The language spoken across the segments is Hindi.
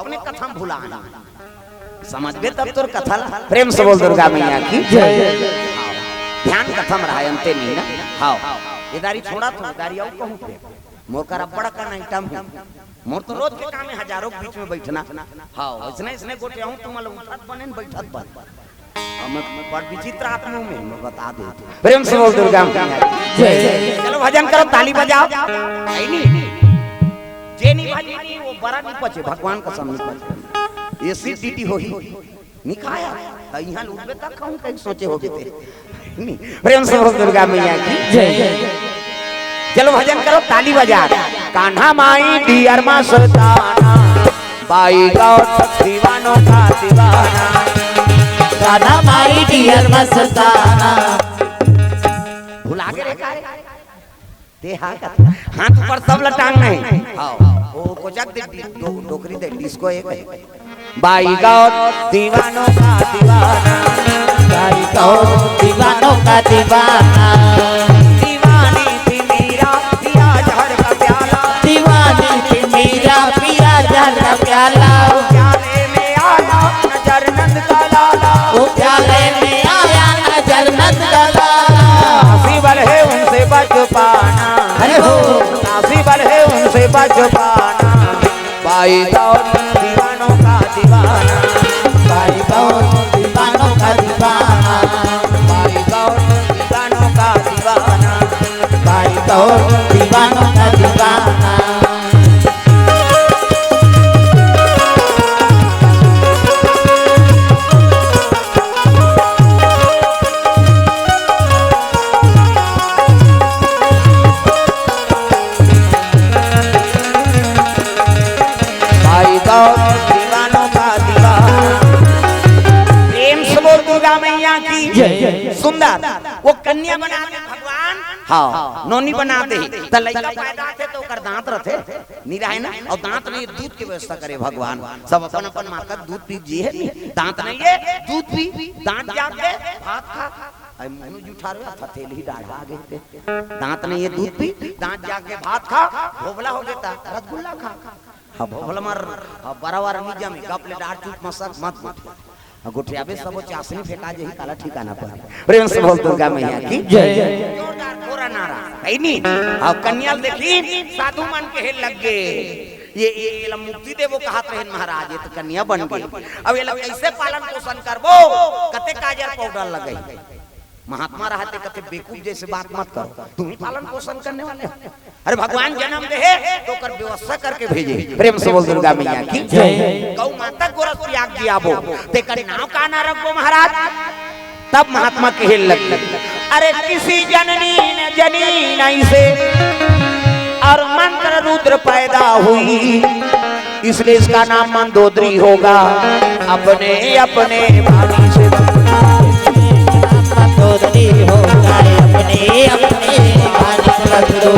अपने कथा भुला समझ गए तब तो कथा प्रेम से बोल दुर्गा मैया की ध्यान कथम रहा अंते नहीं ना। हाँ इदारी छोड़ा तो इदारी आओ कहूं पे मोर का बड़ा का नहीं टम मोर तो रोज के काम है हजारों के बीच में बैठना। हाँ इसने गोटे हूं तुम उठत बने बैठत बन मैं बड़ विचित्र आत्मा में मैं बता दूं प्रेम से बोल दुर्गा मैया जय। चलो भजन करो ताली बजाओ नहीं जे नहीं भाजी नहीं वो बड़ा नहीं पचे भगवान का सामने पचे एसिडिटी होही नहीं खाया त यहां लूटबे तक कहूं कहीं सोचे हो बेते नहीं। प्रेम से बोल दुर्गा मैया की जय। चलो भजन करो ताली बजा कान्हा माई डियर मां सुल्ताना बाई गौर दीवानों का दीवाना कान्हा माई डियर मां सुल्ताना भुला के रे ते हाथ पर सब लटांग नहीं। हां ओ कोचक दे डोकरी दे डिस्को एक बाई गौर दीवानों का दीवाना बाई गौर दीवानों का दीवाना दीवानी थी मीरा पिया जहर का प्याला दीवानी थी मीरा पिया जहर का प्याला प्याले में आया नजर नंद का लाला वो प्याले में आया नजर नंद का लाला नासिबल है उनसे बच पाना अरे हो नासिबल है उनसे बच पाना बाई गौर दीवानों का दीवाना बाई गौर दीवानों का दीवाना बाई गौर दीवानों का दीवाना बाई गौर दीवानों का दीवाना सुंदर वो कन्या बना दे भगवान। हाँ नोनी बना दे त लइका पैदा थे तो ओकर दांत रथे नीरा है ना और दांत नहीं दूध की व्यवस्था करे भगवान सब अपन अपन माता दूध पी जी है दांत नहीं है दूध पी दांत जाके भात खा आई मुंह जुठा रे फतेल ही डाढ़ा आगे दांत नहीं है दूध पी दांत जाके भात खा भोबला हो गेता रसगुल्ला खा। हाँ भोबला मार बराबर निजा में कपले डाढ़ चूट मसक मत गुठिया पे सब चासनी फेंका जे काला ठिकाना पर प्रेम से बोल दुर्गा मैया की जय। जोरदार पूरा नारा है नी अब कन्या देखी साधु मन के लग गए ये मुक्ति देवो कहत रहे महाराज ये तो कन्या बन गई अब ये कैसे पालन पोषण करबो कते काजर पाउडर लगाई महात्मा रहते कते बेवकूफ जैसे बात मत करो तुम ही पालन पोषण करने वाले हो। अरे भगवान जन्म दे तो कर व्यवस्था करके भेजे प्रेम से बोल दुर्गा मैया की जय। गौ माता गोरख त्याग दिया वो तेकर नाम का ना रखो महाराज तब महात्मा के हिल लग अरे किसी जननी ने जनी नहीं से और मंत्र रुद्र पैदा हुई इसलिए इसका नाम मंदोदरी होगा अपने अपने भाभी से मंदोदरी होगा अपने अपने भाभी से बदलो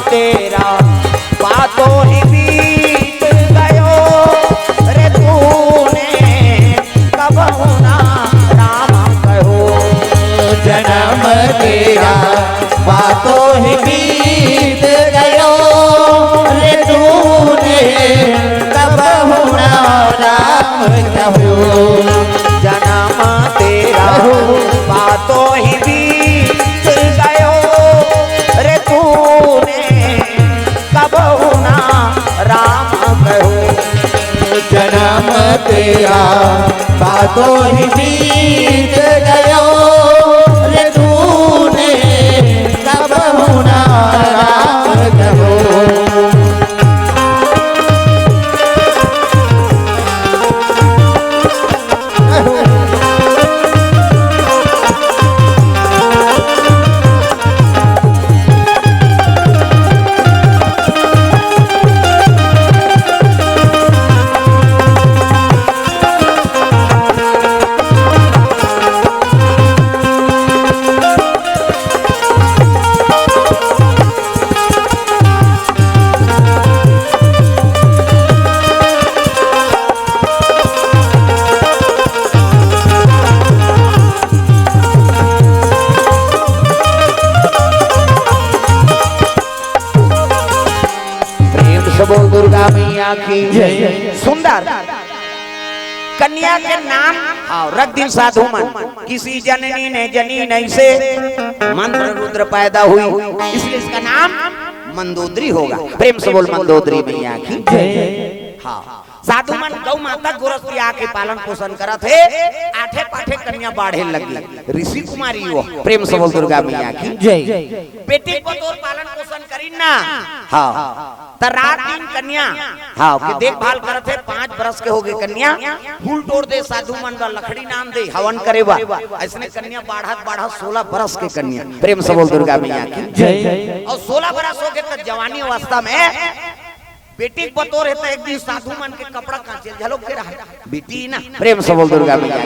तेरा बातों ही बीत गयो रे तूने कब होना राम कहो जन्म तेरा बातों ही बीत गयो रे तूने कब होना राम कहो जन्म तेरा बातों ही बीत गयो रे तूने कब होना राम कहो जन्म तेरा बातों ही बीत गयो रे तूने कब होना राम कहो की सुंदर कन्या के नाम रख दिन साधु मन। किसी जननी ने जनी नहीं से मंत्र रुद्र पैदा हुई, इसलिए इसका नाम मंदोदरी होगा। प्रेम से बोल मंदोदरी मैया की हाँ। साधु मन गौ माता गोरखपुरी आके पालन पोषण करा थे, आठे पाठे कन्या बाढ़े लगी, ऋषि कुमारी हो। प्रेम से बोल दुर्गा मैया की बेटी को तो पालन पोषण करी ना हाँ। तो रात दिन कन्या हाँ के देखभाल करते, 5 बरस के हो गए कन्या, फूल तोड़ दे साधु मन का लकड़ी नाम दे हवन करे बा। ऐसने कन्या बढ़त 16 बरस के कन्या। प्रेम से बोल दुर्गा मैया की। और 16 बरस हो गए तो जवानी अवस्था में बेटी बतौर है तो एक दिन साधु मन के कपड़ा कांचे झलक के रहा बेटी ना। प्रेम से बोल दुर्गा मैया की।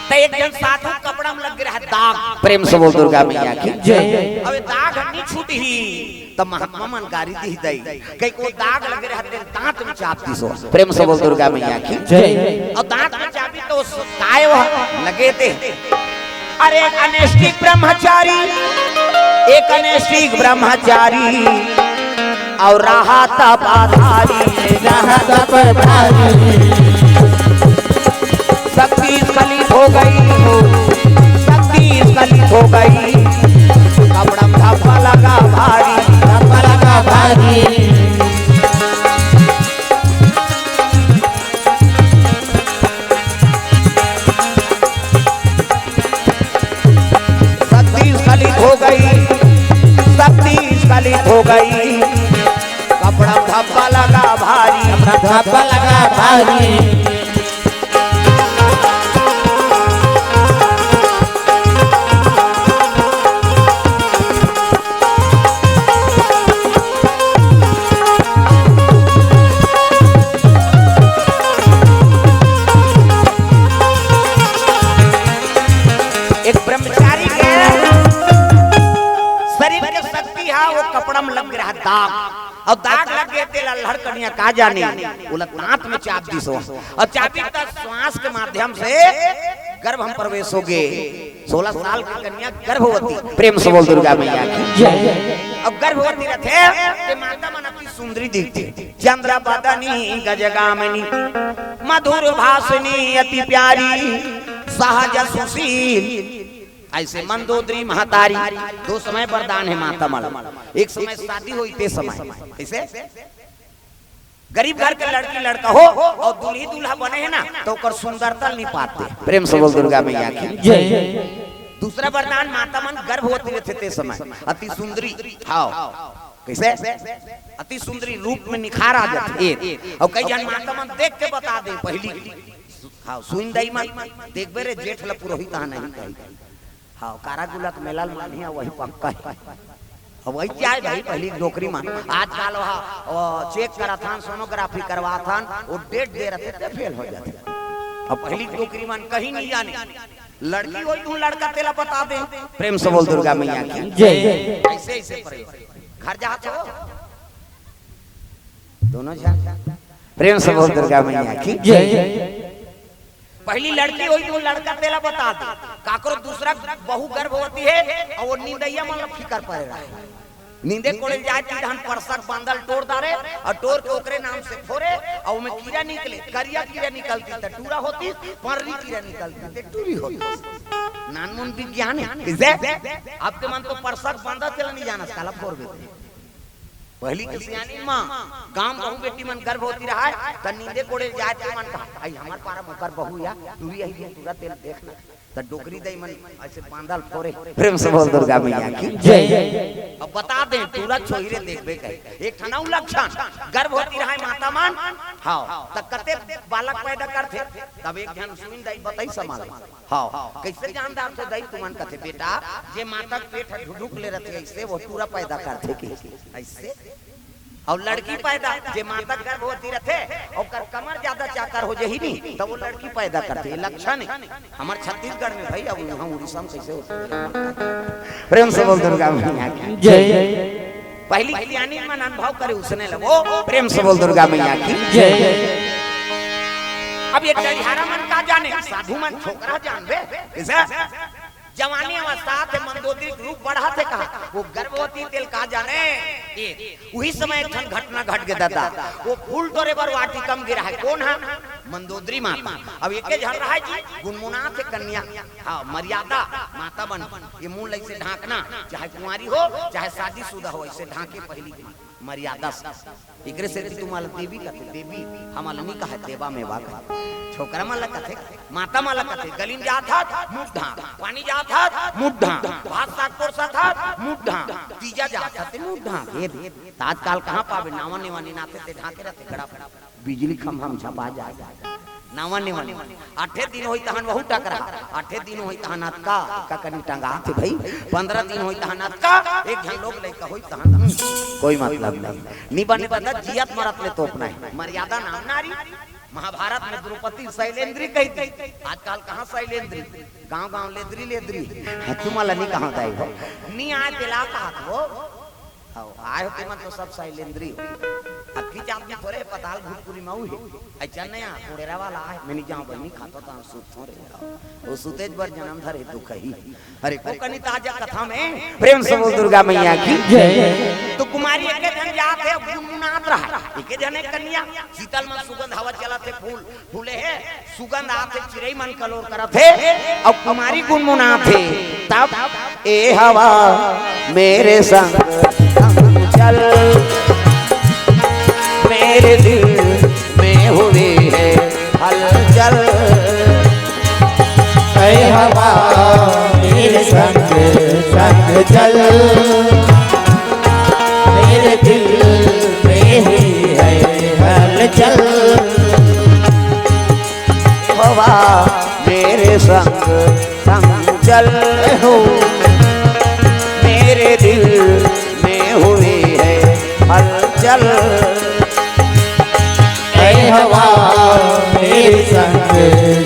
तो एक जन साधु कपड़ा में लग रहा दाग। प्रेम से बोल दुर्गा मैया की। अब दाग नहीं छूटी ही तो महात्मा मन गारी दी दई कई को दाग लगे रहते दांत में चापती सो। प्रेम से बोल दुर्गा मैया की। और दांत में चापी तो काय लगे थे। अरे अनैष्टिक ब्रह्मचारी, एक अनैष्टिक ब्रह्मचारी और राहत पाधारी, शक्ति स्खलित हो गई, शक्ति स्खलित हो गई, कपड़ा धब्बा लगा भारी, धब्बा लगा भारी। शक्ति स्खलित हो गई, शक्ति स्खलित हो गई, कपड़ा धब्बा लगा भारी, धब्बा लगा भारी। एक ब्रह्मचारी के शरीर के शक्ति है वो कपड़ा में लग रहा दाग, और दाग लग गए तेल अल्हड़ कन्या का जाने बोला दांत में चाप दी सो। और चापी तक श्वास के माध्यम से गर्भ हम प्रवेश हो गए। 16 साल की कन्या गर्भवती। प्रेम से बोल दुर्गा मैया की। अब गर्भवती रहते माता मन अति सुंदरी दिखती, चंद्र बदनी गजगामिनी मधुर भाषिनी अति प्यारी सहज सुशील। ऐसे मंदोदरी महतारी 2 समय वरदान है माता मल। एक समय शादी हुई थे समय ऐसे गरीब घर के लड़की लड़का हो और दूल्ही दूल्हा बने है ना तो ओकर सुंदरता नहीं पाते। प्रेम से बोल दुर्गा मैया की। दूसरा वरदान माता मन गर्भवती रहते थे समय अति सुंदरी हाँ कैसे अति सुंदरी रूप में निखार आ जाते। और कई जन माता मन देख के बता दे पहली हाँ सुन दई मन देखबे रे जेठ ला पुरोहित कहां नहीं कही हाँ कारागुलक मेला में वही पक्का है। अब वही चाहे भाई पहली नौकरी मान आजकल वहाँ चेक करा था सोनोग्राफी करवा था वो डेट दे रहे थे फेल हो जाते। अब पहली नौकरी मान कहीं नहीं जाने लड़की हो तू लड़का तेला बता दे। प्रेम से बोल दुर्गा मैया की। ऐसे ऐसे घर जाते हो दोनों जान। प्रेम से बोल दुर्गा मैया की। पहली लड़की हुई तो लड़का तेला बता दे। काकरो दूसरा बहु गर्भवती है और वो नींदैया मतलब फिकर पड़े रहा है। नींदे कोड़े जाती धान परसक बांधल तोड़ दारे और तोड़ के ओकरे नाम से फोरे और में कीड़ा निकले करिया कीड़ा निकलती त टूरा होती, परली कीड़ा निकलती त टूरी होती। नानमुन विज्ञान है। आपके मन तो परसक बांधा चला नहीं जाना साला फोड़ देते। पहली किसियानी मां गांव बहु बेटी मन गर्भवती रहा है त नींदे कोड़े जाते मन कहा भाई हमार पारा मकर बहू या टूरी आई दिन पूरा तेल देखना त डोकरी दई मन ऐसे बांधल फोरे। प्रेम से बोल दुर्गा मैया की जय। अब बता दे टूरा छोइरे देखबे कहे एक ठनाऊ लक्षण गर्भवती रहा माता मान हां त कते बालक पैदा करथे तब एक जन सुन दई बताई समाल हां कैसे जानदार से दई तुमन कथे बेटा जे माता पेट ढुढुक ले रहते ऐसे वो टूरा पैदा करथे की ऐसे। और लड़की पैदा जे माता गर्भवती रहते और कमर ज्यादा चाकर हो जही नहीं तो वो लड़की पैदा करते लक्षण है हमारे छत्तीसगढ़ में भाई। अब यहाँ उड़ीसा में कैसे होता है। प्रेम से बोल दुर्गा मैया की जय। पहली कल्याणी मन अनुभव करे उसने लगो। प्रेम से बोल दुर्गा मैया की जय। अब ये डरिहारा मन का जाने साधु मन छोकरा जानबे कैसे जवानी अवस्था थे मंदोदरी रूप बढ़ा थे कहा वो गर्भवती तेल कहा जाने वही समय एक ठन घटना घट गया था वो फूल तोरे पर वाटी कम गिरा है कौन है मंदोदरी माता अब एक झल रहा है जी गुनमुना थे कन्या हाँ मर्यादा माता बन ये मुंह से ढांकना चाहे कुंवारी हो चाहे शादीशुदा हो ऐसे ढांके पहली मर्यादा एकरे से तुम्हारा देवी कहते देवी हमारा नहीं कहा देवा में वाक छोकरा माला कहते माता माला कहते गलीन जात था मुद्धा पानी जात था मुद्धा भात साग पोरसा था मुद्धा तीजा जात था मुद्धा ये तात्काल कहां पावे नावा निवानी नाते ते ढाके रहते खड़ा बिजली खंभा हम झपा जाए नावा निवानी 8 दिन होई तहन बहुत टकरा 8 दिन होई तहन अतका का कनी टंगा थे भाई 15 दिन होई तहन अतका एक झन लोग लइका होई तहन कोई मतलब नहीं बने बंदा जियत मरत ले तोपना है मर्यादा नाम नारी महाभारत में द्रौपदी शैलेंद्री कही थी आजकल कहां शैलेंद्री गांव गांव लेद्री लेद्री तुम्हारा नहीं कहां जाए हो नहीं आए दिला कहा वो आए होते मत तो सब शैलेंद्री अक्की आदमी थोड़े पताल भूतपुरी में हुई अच्छा नया कोड़ेरा वाला है मैंने जाऊं बनी खाता था सुत थोड़े वो सुतेज बर जन्म धरे दुख ही अरे को कनी ताजा कथा में प्रेम से बोल दुर्गा मैया की जय तो कुमारी एके जन जाते गुनगुनात रहा एके जने कन्या शीतल मन सुगंध हवा चलाते फूल फूले है सुगंध आते चिरई मन कलोर करत है अब कुमारी गुनगुनात थे तब ए हवा मेरे संग चल मेरे दिल में हुई है हलचल ऐ हवा मेरे संग संग चल मेरे दिल में हुई है हलचल हवा मेरे संग संग चल हो मेरे दिल में हुई है हलचल ऐ हवा मेरे संग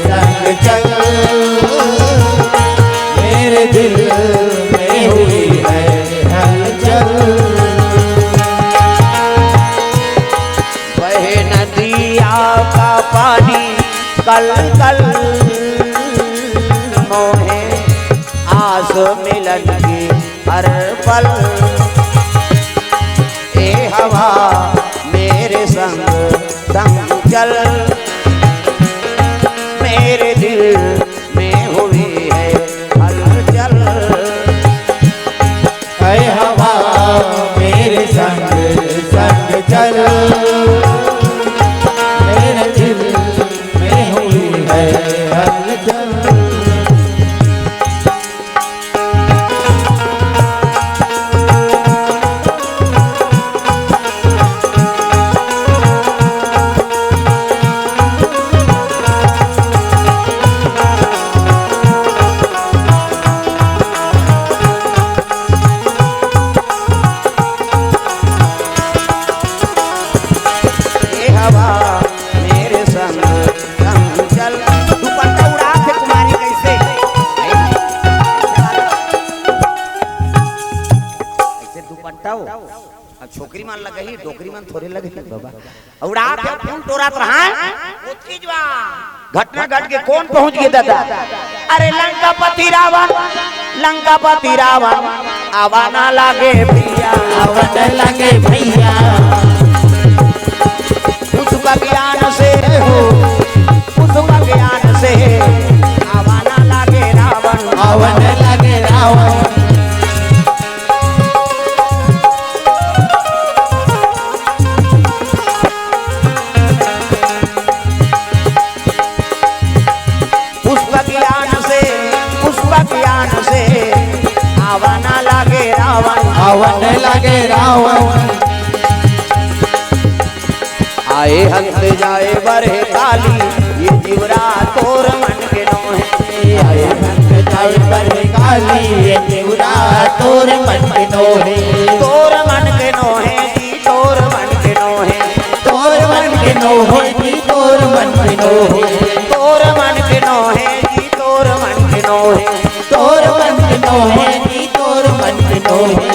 संग चल मेरे दिल में हुई है हलचल वह नदिया का पानी कल कल मोहे आस मिलन की हर पल ए हवा मेरे संग संग चल मेरे दिल में हुई है हलचल ऐ हवा मेरे संग संग चल मेरे दिल में हुई है हलचल छोकरी मान लगे ही डोकरी मान थोड़े लगे बाबा उड़ा के फूल तोड़त रहा उतकी जवा घटना घट के कौन पहुंच गया दादा अरे लंकापति रावण आवाना लागे भैया आवन लगे भैया उसका ज्ञान से हो उसका ज्ञान से आवाना लागे रावण आवन लगे रावण आवाना लागे रावण आवन लगे रावण आए हंस जाए बरहे काली ये जीवरा तोर मन के नोहे आए हंस जाए बरहे काली ये जीवरा तोर मन के नोहे तोर मन के नोहे जी तोर मन के नोहे तोर मन के नोहे जी तोर मन के नोहे तोर मन के नोहे जी तोर मन के नोहे तोर मन के नोहे जी तोर मन के नोहे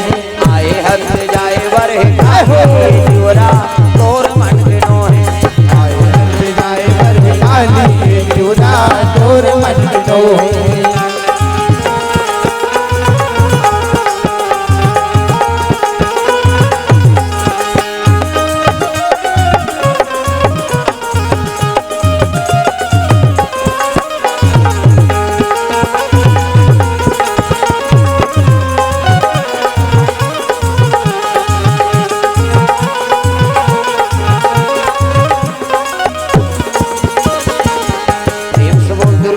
आए हंस जाए बरहे काली जीवरा तोर मन के नोहे आए हंस जाए बरहे काली ये जीवरा तोर मन के नोहे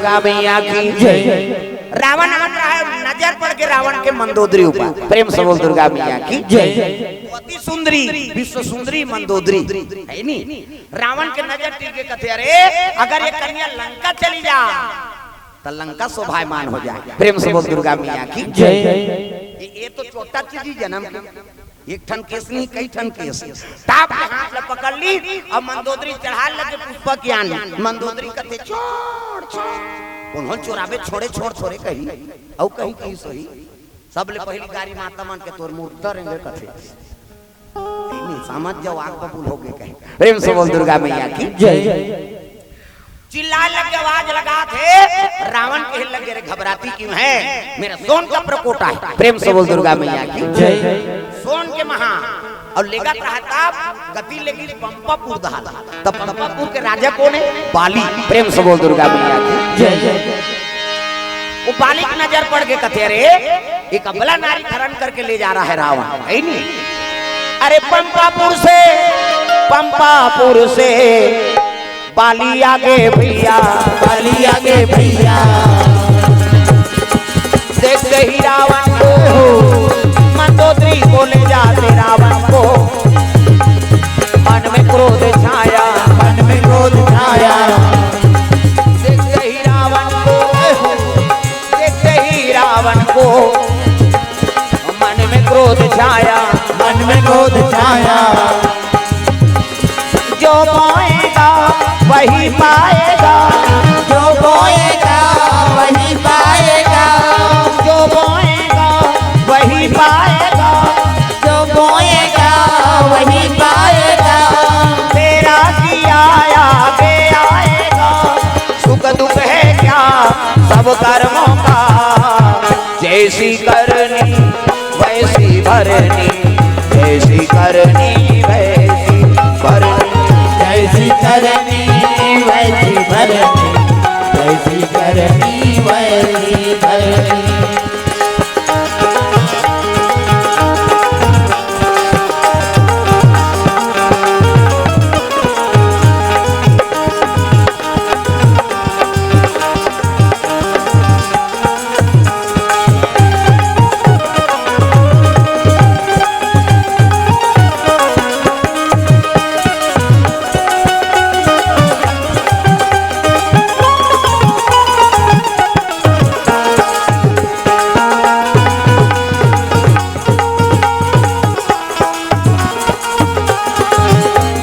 दुर्गा मैया की जय। रावण आ रहा है, नजर पड़ के रावण के मंदोदरी ऊपर, प्रेम से बोल दुर्गा मैया की जय। अति सुंदरी विश्व सुंदरी मंदोदरी है नी, रावण के नजर टिके कथे अरे अगर ये कन्या लंका चली जा तो लंका शोभायमान हो जाए, प्रेम से बोल दुर्गा मैया की जय। ये तो छोटा चीज जन्म एक ठन केस नहीं कई ठन केस, टाप के हाथ ले पकड़ ली और मंदोदरी चढ़ा लगे पुष्पक ज्ञान, मंदोदरी कथे छोड़ छोड़ उन्होंने चोराबे छोड़े छोड़ छोड़े कही औ कही कही सही सब ले पहली गाड़ी माता मान के तोर मूर्त रहेंगे कथे नहीं समझ जाओ आग बबूल हो गए कहे, प्रेम से बोल दुर्गा मैया की जय। चिल्ला लग आवाज लगा थे रावण के हिल लगे रे घबराती क्यों है, मेरा सोन का प्रकोटा है, प्रेम से बोल दुर्गा मैया की जय। सोन के महा और लेगा प्रताप गति लेगी पंपापुर दहाल, तब पंपापुर के राजा कौन है बाली, प्रेम से बोल दुर्गा मैया की जय। वो बाली की नजर पड़ के कथे रे एक अबला नारी हरण करके ले जा रहा है रावण है नहीं, अरे पंपापुर से बाली आगे भैया, बाली आगे भैया, देखते ही रावण को मंदोदरी को ले जाते रावण को, मन में क्रोध छाया, मन में क्रोध छाया, देखते ही रावण को, देखते ही रावण को मन में क्रोध छाया, मन में क्रोध छाया, जो बोएगा वही पाएगा, जो बोएगा वही पाएगा, जो बोएगा वही पाएगा, जो बोएगा वही पाएगा, तेरा किया आगे आएगा, सुख दुख है क्या सब कर्मों का, जैसी करनी वैसी भरनी, जैसी करनी वैसी भरनी, जैसी करनी वैसी भरनी, जैसी करनी वैसी भरनी।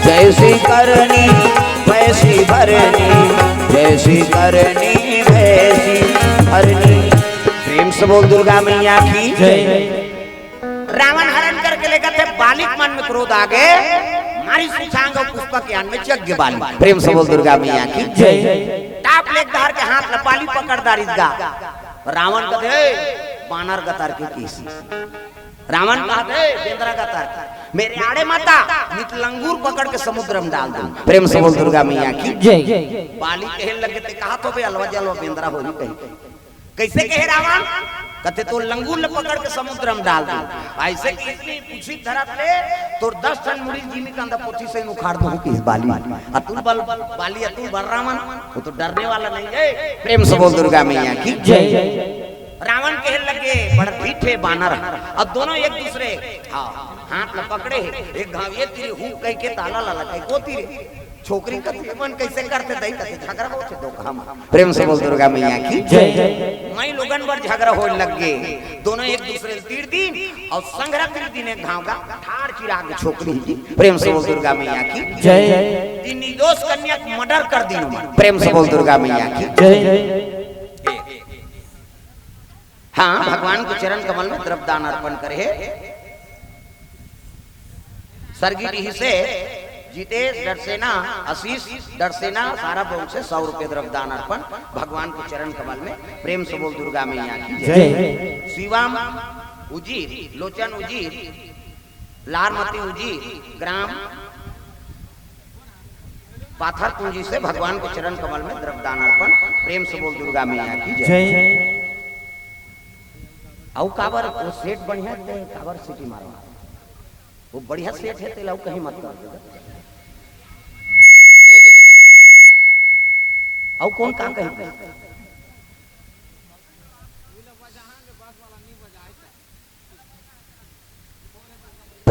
जैसी करनी वैसी भरनी, जैसी करनी वैसी भरनी, प्रेम से बोल दुर्गा मैया की जय। रावण हरण करके लेकर थे, बालिक मन में क्रोध आ गए, मारी सुछांग और पुष्पक यान में यज्ञ बाली, प्रेम से बोल दुर्गा मैया की जय। टाप लेक धार के हाथ में बाली पकड़ दारिगा, रावण कहते बानर गतार के किसी, रावण कहते बेंद्रा गतार मेरे आड़े माता नित लंगूर पकड़ के समुद्र में डाल दूं, प्रेम से बोल दुर्गा मैया की जय। बाली कहने लगे थे कहा तो बे अलवा जलवा बेंद्रा होली कही, कैसे कहे रावण कहते तो लंगूर ले पकड़ के समुद्र में डाल दूं, ऐसे कि इतनी पूछी धरत ले तो 10 टन मुड़ी जीमी का अंदर पोथी से उखाड़ दूं किस बाली, अतुल बल बाली अतुल बल रावण वो तो डरने वाला नहीं है, प्रेम से बोल दुर्गा मैया की जय। रावण कहने लगे बड़ा ढीठे बानर, अब दोनों एक दूसरे हाथ में पकड़े, एक घाविये तेरे हु कह के ताला लाला कह को तेरे छोकरी का मन कैसे करते दई कते झगड़ा हो छे दो काम, प्रेम से बोल दुर्गा मैया की जय। मैं लोगन बर झगड़ा हो लग गए, दोनों एक दूसरे तीर दिन और संग्रह तीर दिन एक घाव का ठाड़ चिराग छोकरी जी, प्रेम से बोल दुर्गा मैया की जय। इन निर्दोष कन्या को मर्डर कर दी, प्रेम से बोल दुर्गा मैया की जय। हाँ भगवान के चरण कमल में द्रव्यदान अर्पण करे, सरगिरी से जितेश डरसेना आशीष डरसेना सारा बोल से 100 रुपए द्रव्यदान अर्पण भगवान के चरण कमल में, प्रेम से बोल दुर्गा मैया की जय। शिवाम उजीर, लोचन उजीर, लारमती उजीर, ग्राम पाथर पूंजी से भगवान के चरण कमल में द्रव्यदान अर्पण, प्रेम से बोल दुर्गा मैया की जय। औ काबर वो सेट बढ़िया दे, काबर सिटी मारो वो बढ़िया सेट है तेलाऊ कहीं मत कर दे, औ कौन काम कहीं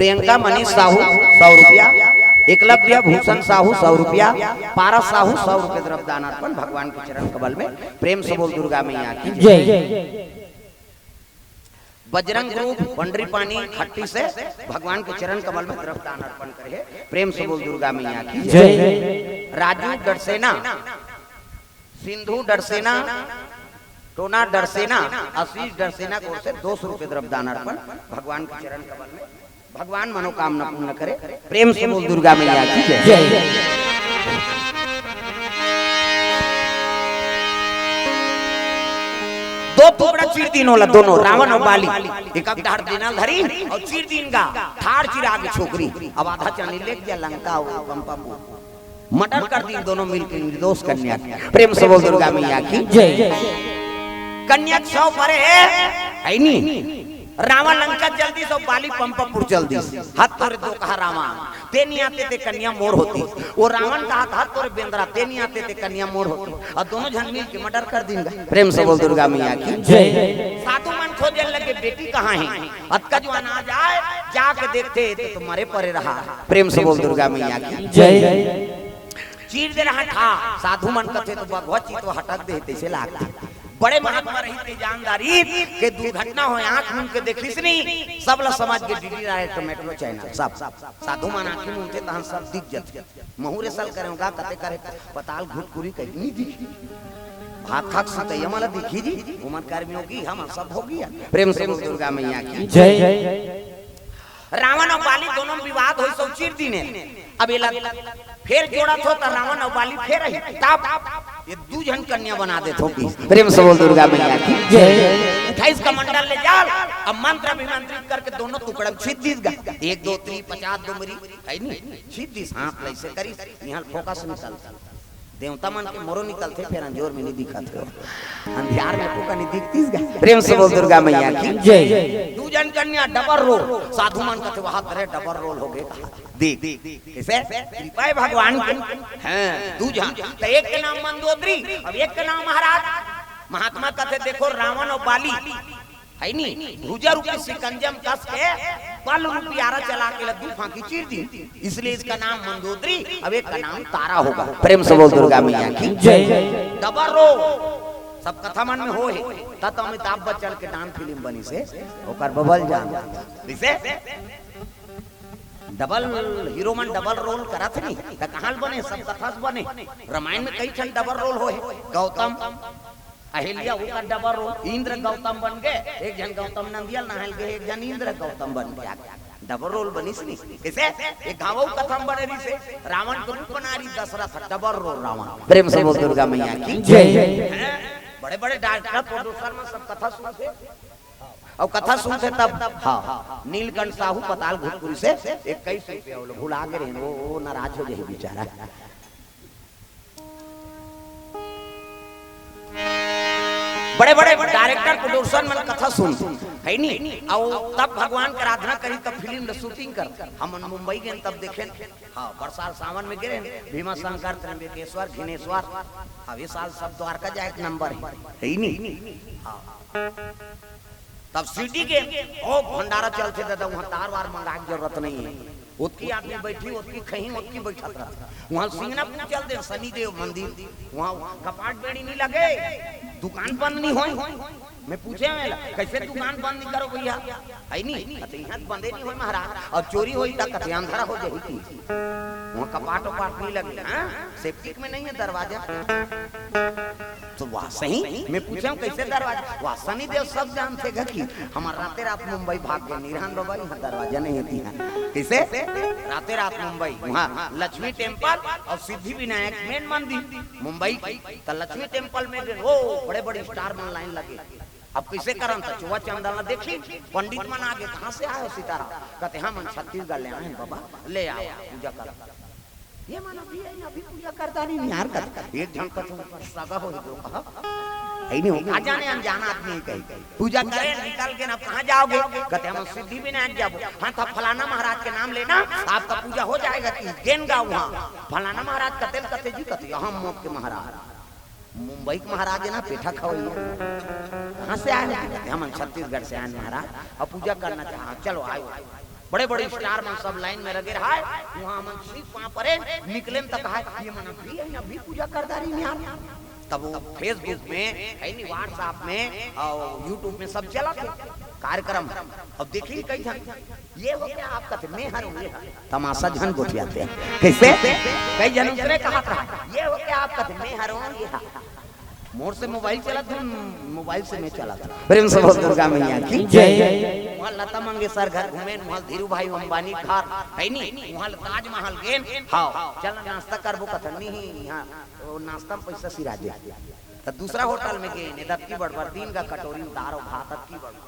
प्रियंका मनीष साहू 100 रुपया, एकलव्य भूषण साहू 100 रुपया, पारस साहू 100 रुपये द्रव्य दान अर्पण भगवान के चरण कमल में। प्रेम से बोल दुर्गा मैया की जय। बजरंग ग्रुप पंडरी पानी खट्टी से भगवान के चरण कमल में द्रव्य दान अर्पण करे। प्रेम से बोल दुर्गा मैया की जय। राजू डरसेना, सिंधु डरसेना, टोना डरसेना, आशीष डरसेना को से 200 रुपये द्रव्य दान अर्पण भगवान के चरण कमल में। भगवान मनोकामना पूर्ण करे। प्रेम से बोल दुर्गा मैया की जय। दो टुकड़ा चीर दिन होला दोनों रावण और बाली, एक ढार दिना धरी और चीर दिन का ठार चिरा के छोकरी। अब आधा चांदी ले गया लंका और कंपा मर्डर कर दी दोनों मिलकर निर्दोष कन्या। प्रेम से बोल दुर्गा मैया की जय। कन्या 100 परे है नी रावण लंका जल्दी सो बाली पंपापुर जल्दी हाथ तोरे दो कहा रामा ते नहीं आते थे कन्या मोर होती। वो रावण का हाथ तोरे बेंद्रा ते नहीं आते थे कन्या मोर होती और दोनों जन मिल के मर्डर कर देंगे। प्रेम से बोल दुर्गा मैया की जय। साधु मन खोजने लगे बेटी कहाँ है, अतका जो अनाज आए जाके देखते तो तुम्हारे परे रहा। प्रेम से बोल दुर्गा मैया की जय। चीर दे रहा था साधु मन कथे तो भगवत चीज तो हटक देते से लागते। बड़े महात्मा रही जानदारी के दुर्घटना हो आंख मुन के देखिस नहीं सब लोग समाज के डीडी राय टोमेटो चैनल सब साधु मन आंख मुन के तहन सब दिख जत महुरे सल करेगा कते करे पताल घुटकुरी कहीं नहीं दिखी हाथ खाक से यमला दिखी जी उमर कर्मी होगी हम सब हो गया। प्रेम से दुर्गा मैया की जय। रावण और बाली दोनों विवाद हो सो चीर दिन अब फिर जोड़ा तो रावण और बाली फिर तब ये दू जन कन्या बना दे थोकी। प्रेम से बोल दुर्गा मैया की जय। 28 का मंडल ले जाल अब मंत्र अभिमंत्रित करके दोनों टुकड़ा छिद्दीस गा 1 2 3 50 दो मरी है नहीं छिद्दीस हाथ ले से करी यहां फोकस निकलता देवता मन के मोरो निकलते फिर अंजोर में नहीं दिखत हो अंधियार में फोका नहीं दिखतीस गा। प्रेम से बोल दुर्गा मैया की जय। दू जन कन्या डबल रोल साधु मन कहते वहां करे डबल रोल हो गए देख कैसे कृपा है भगवान की हैं दू जन तो एक के नाम मंदोदरी अब एक के नाम महाराज। महात्मा कहते देखो रावण और बाली है नी भुजा रूपी सिकंजम कस के बल रूपी आरा चला के लड्डू फांकी चीर दी इसलिए इसका नाम मंदोदरी अब एक का नाम तारा होगा। प्रेम से बोल दुर्गा मैया की जय। डबल रो सब कथा मन में हो है तत अमिताभ बच्चन के डांस फिल्म बनी से ओकर बबल जान जैसे डबल हीरो मन डबल रोल करत नहीं त कहां बने सब कथा बने रामायण में कई ठन डबल रोल हो है गौतम अहिल्या का डबल रोल इंद्र गौतम बन गए एक जन गौतम नंदियल नहल गए एक जन इंद्र गौतम बन गया डबल रोल बनी सी कैसे एक गावो कथम बने रही से रावण को रूप बना रही दशरथ डबल रोल रावण। प्रेम से बोल दुर्गा मैया की जय। बड़े बड़े डायरेक्टर प्रोड्यूसर में सब कथा सुनते और कथा सुनते तब हाँ नीलकंठ साहू पताल घुटपुरी से 21 रुपया भुला के रहे वो नाराज हो जाए बेचारा। बड़े बड़े डायरेक्टर प्रोड्यूसर मन कथा सुन है नी और तब भगवान की आराधना करी तब फिल्म रसूटिंग कर हम मुंबई गए तब देखे हाँ बरसाल सावन में गिरे भीमा शंकर त्र्यंबकेश्वर घिनेश्वर अब ये साल सब द्वारका जाए नंबर है नी हाँ तब सीटी के ओ भंडारा चलते दादा वहाँ तार वार मंगा की जरूरत नहीं है उतकी आदमी बैठी उतकी कहीं उतकी बैठा था वहाँ सिंगनापुर चल दे शनिदेव मंदिर वहाँ कपाट बेड़ी नहीं लगे दुकान बंद नहीं हो मैं पूछे कैसे दुकान बंद नहीं करो भैया है नहीं यहाँ बंदे नहीं हो महाराज और चोरी हो कथे अंधारा हो जाएगी वहाँ कपाट वपाट नहीं लगे सेफ्टी में नहीं है दरवाजा तो वहाँ सही मैं पूछा कैसे दरवाजा वहाँ शनिदेव सब जानते हैं कि हमारा रातें रात मुंबई भाग गए निरहान बाबा यहाँ दरवाजा नहीं होती है कैसे रातें रात मुंबई वहाँ लक्ष्मी टेम्पल और सिद्धि विनायक मेन मंदिर मुंबई तो लक्ष्मी टेम्पल में वो बड़े बड़े स्टार में लाइन लगे अब कैसे करम था चुवा चंदन देखी पंडित मन आगे कहाँ से आए सीताराम कहते हम छत्तीसगढ़ ले आए बाबा ले आओ पूजा कर ये मानो भी है अभी पूजा करता नहीं यार कर एक जन का सगा हो दो कहा है नहीं होगा जाने अनजाना आदमी कहीं पूजा करें निकल के ना कहाँ जाओगे कहते हम सिद्धि विनायक जाओ हाँ था फलाना महाराज के नाम लेना आपका पूजा हो जाएगा कि गेन गाँव वहाँ फलाना महाराज कते जी कहते हम मोक के महाराज मुंबई के महाराज है ना पेठा खाओ कहाँ से आए हम छत्तीसगढ़ से आए महाराज और पूजा करना चाह चलो आयो बड़े बड़े स्टार मन सब लाइन में लगे रहा है, वहाँ मन सिर्फ वहाँ पर निकले तक है ये मन अभी पूजा कर दारी में यार। तब वो फेसबुक में है नहीं, व्हाट्सएप में और यूट्यूब में सब चला थे कार्यक्रम। अब देखिए कई जन ये हो गया आपका थे मैं हर हूँ तमाशा झन गोठियाते हैं कैसे कई जनों ने कहा था ये हो गया आपका थे मैं हर हूँ ये मोर से मोबाइल चला था, मोबाइल से मैं चला था। प्रेम से बहुत दुर्गा मैया की जय। वहाँ लता मंगेशकर घर घूमे, वहाँ धीरू भाई अंबानी घर है नहीं, वहाँ ताजमहल गए। हाँ चल नाश्ता करबो कथन नहीं, यहाँ नाश्ता में पैसा सिरा दे। तो दूसरा होटल में गए ने दत्ती बड़बर दिन का कटोरी दार और भात की बड़